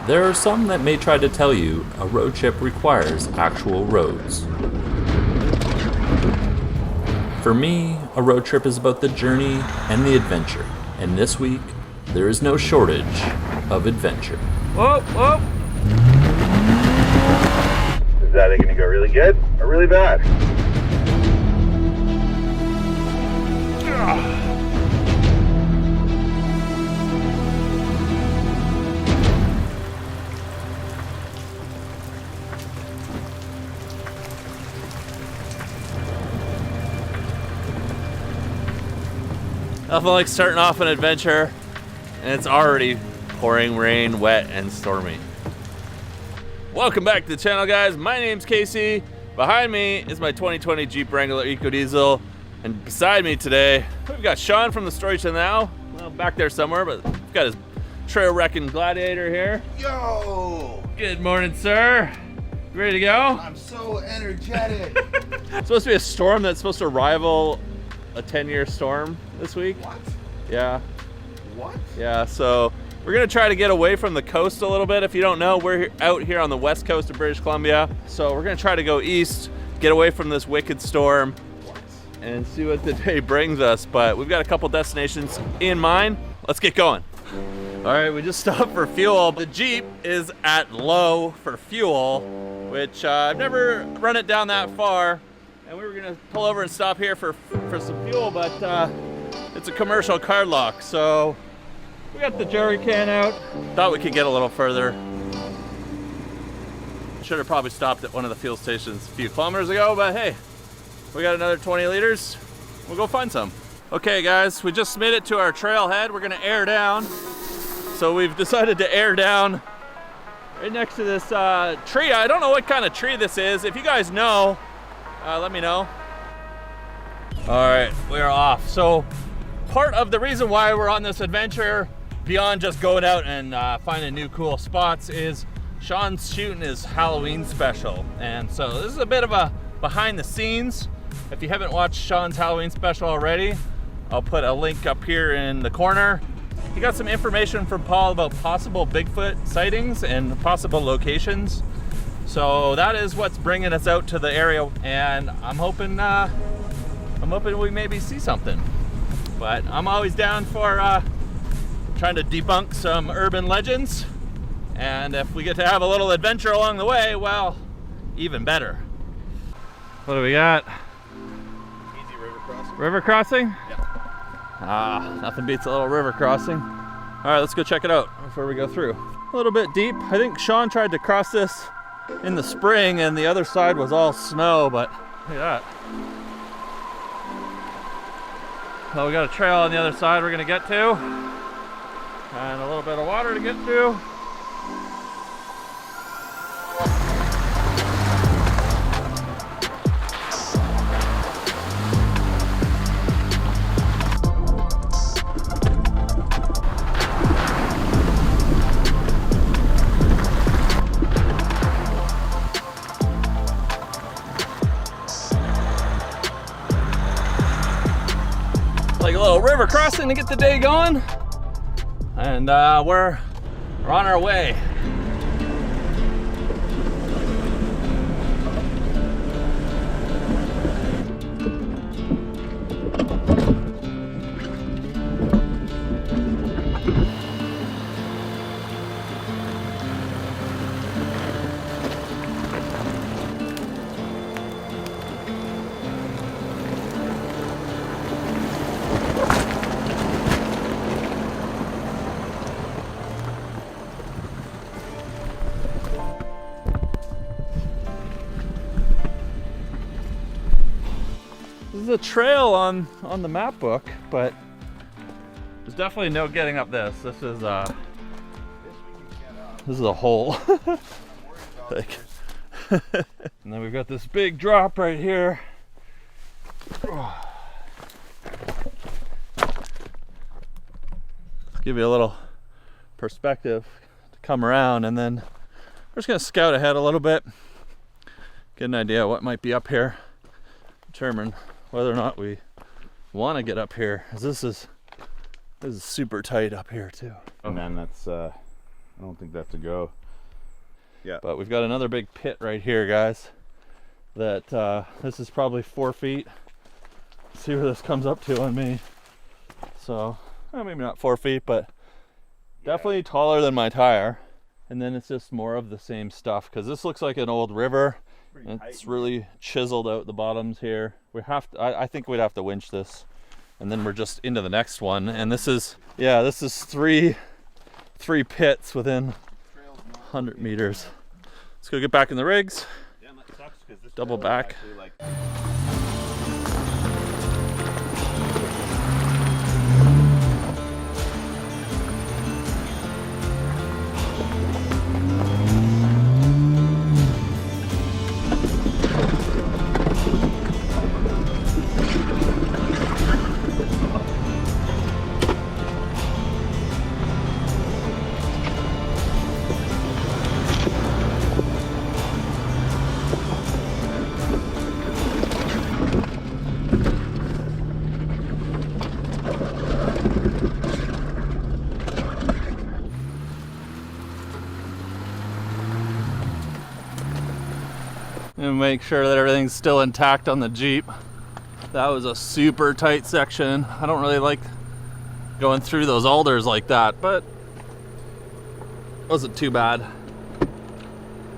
There are some that may try to tell you a road trip requires actual roads. For me, a road trip is about the journey and the adventure. And this week, there is no shortage of adventure. Whoa, whoa! Is that going to go really good or really bad? Nothing like starting off an adventure and it's already pouring rain, wet, and stormy. Welcome back to the channel, guys. My name's Casey. Behind me is my 2020 Jeep Wrangler EcoDiesel. And beside me today, we've got Sean from the Story to Now. Well, back there somewhere, but we've got his trail wrecking Gladiator here. Yo! Good morning, sir. You ready to go? I'm so energetic. It's supposed to be a storm that's supposed to rival a 10-year storm this week. What? Yeah. What? Yeah, so we're gonna try to get away from the coast a little bit. If you don't know, we're out here on the west coast of British Columbia. So we're gonna try to go east, get away from this wicked storm, and see what the day brings us. But we've got a couple destinations in mind. Let's get going. All right, we just stopped for fuel. The Jeep is at low for fuel, which I've never run it down that far. And we were gonna pull over and stop here for some fuel, but it's a commercial card lock. So we got the jerry can out. Thought we could get a little further. Should have probably stopped at one of the fuel stations a few kilometers ago, but hey, we got another 20 liters. We'll go find some. Okay guys, we just made it to our trailhead. We're gonna air down. So we've decided to air down right next to this tree. I don't know what kind of tree this is. If you guys know, let me know. All right, we're off. So part of the reason why we're on this adventure, beyond just going out and finding new cool spots, is Sean's shooting his Halloween special. And so this is a bit of a behind the scenes. If you haven't watched Sean's Halloween special already, I'll put a link up here in the corner. He got some information from Paul about possible Bigfoot sightings and possible locations. So that is what's bringing us out to the area, and I'm hoping we maybe see something. But I'm always down for trying to debunk some urban legends, and if we get to have a little adventure along the way, well, even better. What do we got? Easy river crossing. River crossing? Yeah. Nothing beats a little river crossing. All right, let's go check it out before we go through. A little bit deep. I think Sean tried to cross this in the spring and the other side was all snow, but look at that. Well, we got a trail on the other side we're gonna get to, and a little bit of water to get to. Like a little river crossing to get the day going, and we're on our way. This is a trail on the map book, but there's definitely no getting up this. This is a hole. Like, and then we've got this big drop right here. Give you a little perspective to come around, and then we're just gonna scout ahead a little bit, get an idea what might be up here, determine whether or not we want to get up here, as this is super tight up here too. And then that's I don't think that's a go. Yeah. But we've got another big pit right here, guys. That this is probably 4 feet. See where this comes up to on me. So, well, maybe not 4 feet, but definitely taller than my tire. And then it's just more of the same stuff, because this looks like an old river. It's really chiseled out the bottoms here. We have to, I think we'd have to winch this, and then we're just into the next one. And this is, yeah, this is three pits within 100 meters. Let's go get back in the rigs. Damn, that sucks, 'cause this Double back. actually, like, And make sure that everything's still intact on the Jeep. That was a super tight section. I don't really like going through those alders like that, but it wasn't too bad.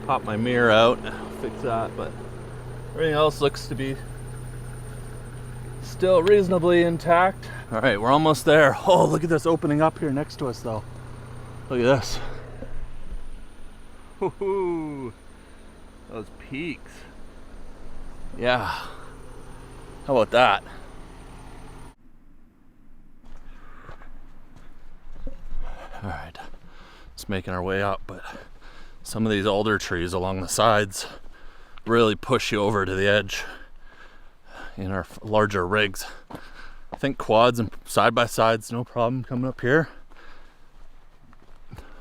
Pop my mirror out, fix that, but everything else looks to be still reasonably intact. All right, we're almost there. Oh, look at this opening up here next to us though. Look at this. Woohoo! Those peaks. Yeah. How about that? All right. Just making our way up, but some of these alder trees along the sides really push you over to the edge in our larger rigs. I think quads and side-by-sides, no problem coming up here.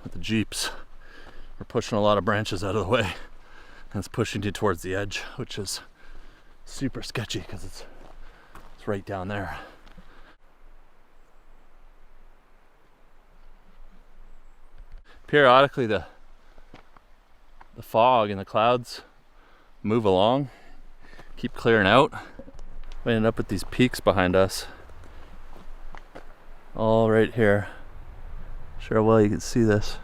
With the Jeeps, we're pushing a lot of branches out of the way. And it's pushing you towards the edge, which is super sketchy because it's right down there. Periodically the fog and the clouds move along, keep clearing out. We end up with these peaks behind us. All right here. Sure, well, you can see this.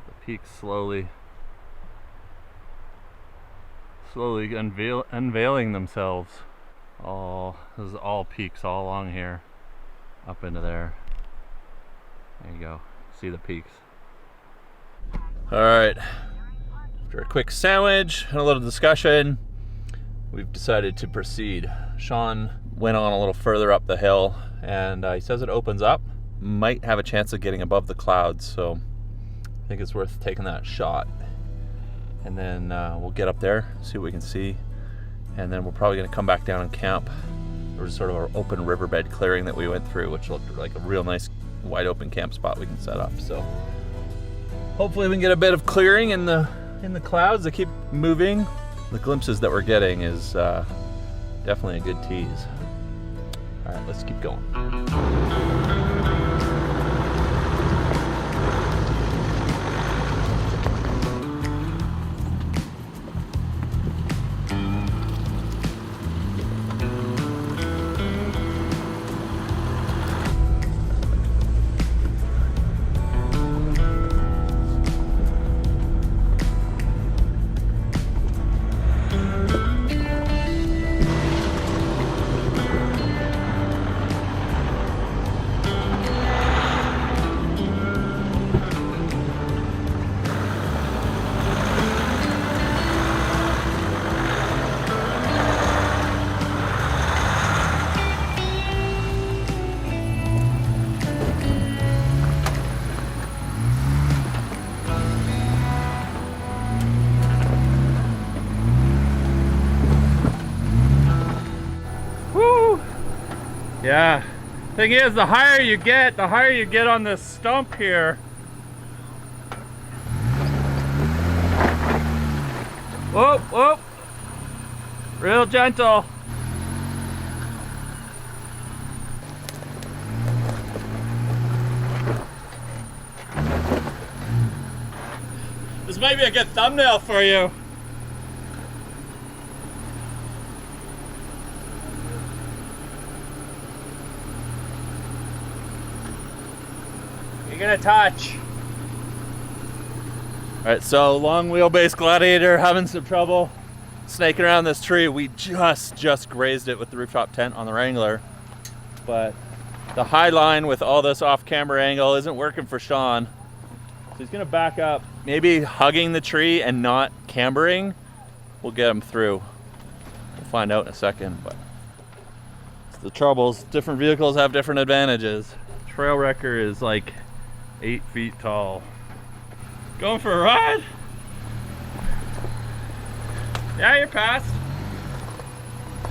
The peaks slowly unveiling themselves. This is all peaks all along here, up into there. There you go. See the peaks. All right. After a quick sandwich and a little discussion, we've decided to proceed. Sean went on a little further up the hill, and he says it opens up. Might have a chance of getting above the clouds, so I think it's worth taking that shot. And then we'll get up there, see what we can see, and then we're probably going to come back down and camp. There was sort of an open riverbed clearing that we went through, which looked like a real nice wide open camp spot we can set up. So hopefully we can get a bit of clearing in the clouds that keep moving. The glimpses that we're getting is definitely a good tease. All right, let's keep going. Yeah, thing is, the higher you get on this stump here. Whoop, whoop. Real gentle. This might be a good thumbnail for you. You're gonna touch. All right, so long wheelbase Gladiator having some trouble snaking around this tree. We just grazed it with the rooftop tent on the Wrangler, but the high line with all this off-camera angle isn't working for Sean. So he's gonna back up, maybe hugging the tree and not cambering. We'll get him through. We'll find out in a second, but it's the troubles. Different vehicles have different advantages. Trail wrecker is like 8 feet tall. Going for a ride? Yeah, you're past.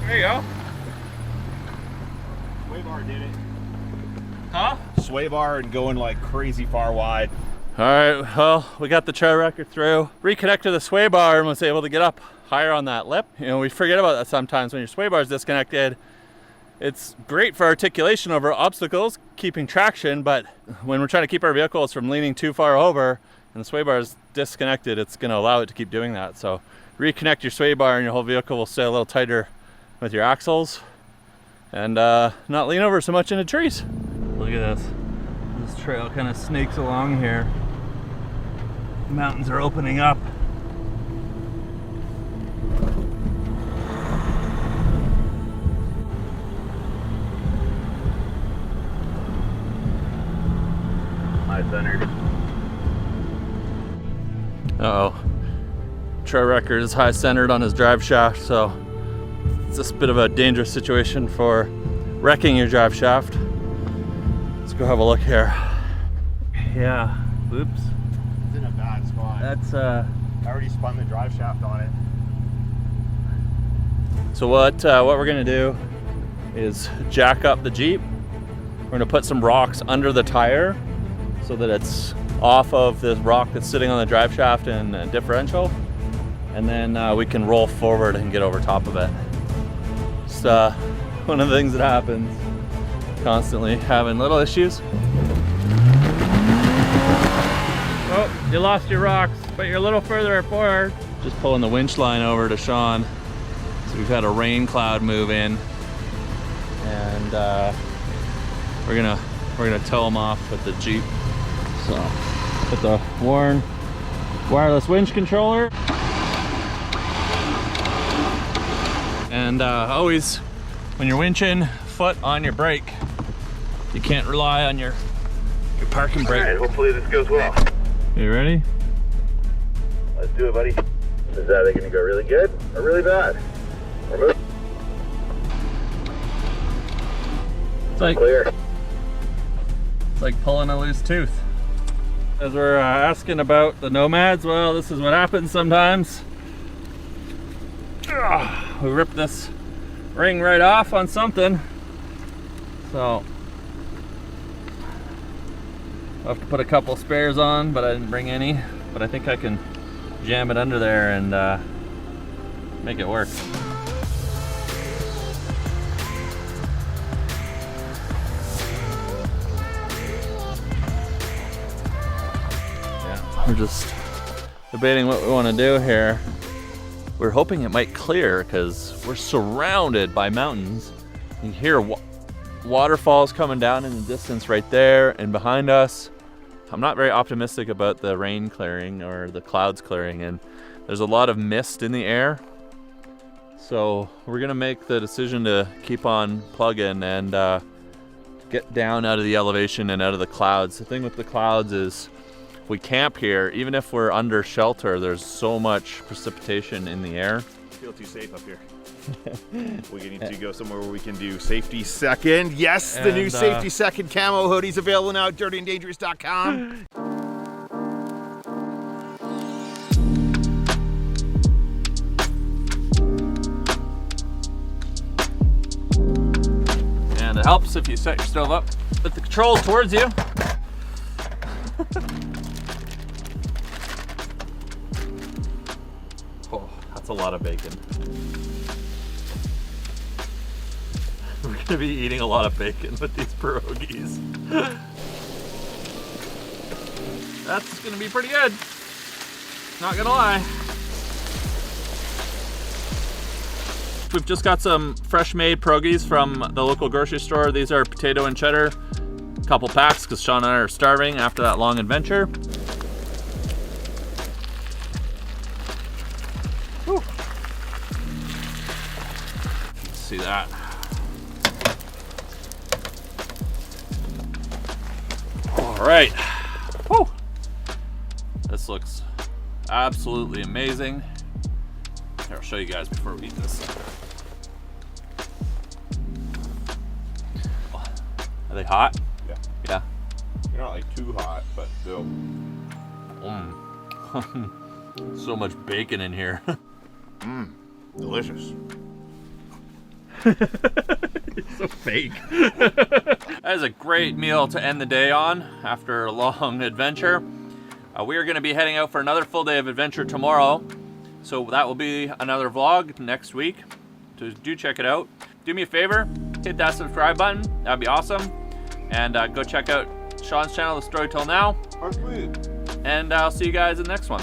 There you go. Sway bar did it. Huh? Sway bar and going like crazy far wide. All right, well, we got the trail wrecker through. Reconnected the sway bar and was able to get up higher on that lip. You know, we forget about that sometimes when your sway bar is disconnected. It's great for articulation over obstacles, keeping traction, but when we're trying to keep our vehicles from leaning too far over and the sway bar is disconnected, it's gonna allow it to keep doing that. So reconnect your sway bar and your whole vehicle will stay a little tighter with your axles and not lean over so much into trees. Look at this. This trail kind of snakes along here. The mountains are opening up. High-centered. Uh-oh. Trail wrecker is high-centered on his drive shaft, so it's just a bit of a dangerous situation for wrecking your drive shaft. Let's go have a look here. Yeah, oops. It's in a bad spot. That's I already spun the drive shaft on it. So what we're gonna do is jack up the Jeep. We're gonna put some rocks under the tire so that it's off of this rock that's sitting on the drive shaft and differential, and then we can roll forward and get over top of it. It's one of the things that happens. Constantly having little issues. Oh, you lost your rocks, but you're a little further forward. Just pulling the winch line over to Sean. So we've had a rain cloud move in, and we're gonna tow him off with the Jeep. So put the Warn wireless winch controller, and always when you're winching, foot on your brake. You can't rely on your parking brake. All right, hopefully this goes well. You ready? Let's do it, buddy. Is that going to go really good or really bad? It's like Clear. It's like pulling a loose tooth. As we're asking about the Nomads, well, this is what happens sometimes. We ripped this ring right off on something, so I'll have to put a couple spares on, but I didn't bring any. But I think I can jam it under there and make it work. Yeah, we're just debating what we want to do here. We're hoping it might clear because we're surrounded by mountains. You hear waterfalls coming down in the distance right there and behind us. I'm not very optimistic about the rain clearing or the clouds clearing, and there's a lot of mist in the air. So we're gonna make the decision to keep on plugging and get down out of the elevation and out of the clouds. The thing with the clouds is if we camp here, even if we're under shelter, there's so much precipitation in the air. I feel too safe up here. We need to go somewhere where we can do safety second. Yes, the new safety second camo hoodies available now at dirtyanddangerous.com. And it helps if you set your stove up with the controls towards you. Oh, that's a lot of bacon. We're gonna be eating a lot of bacon with these pierogies. That's gonna be pretty good. Not gonna lie. We've just got some fresh made pierogies from the local grocery store. These are potato and cheddar. A couple packs because Sean and I are starving after that long adventure. Whew. Let's see that. All right. Whew. This looks absolutely amazing. Here, I'll show you guys before we eat this. Are they hot? Yeah. Yeah. They're not like too hot, but still. So much bacon in here. Delicious. It's so fake. That is a great meal to end the day on after a long adventure. We are going to be heading out for another full day of adventure tomorrow. So that will be another vlog next week. So do check it out. Do me a favor, hit that subscribe button. That'd be awesome. And go check out Sean's channel, The Story Till Now. Oh, sweet. And I'll see you guys in the next one.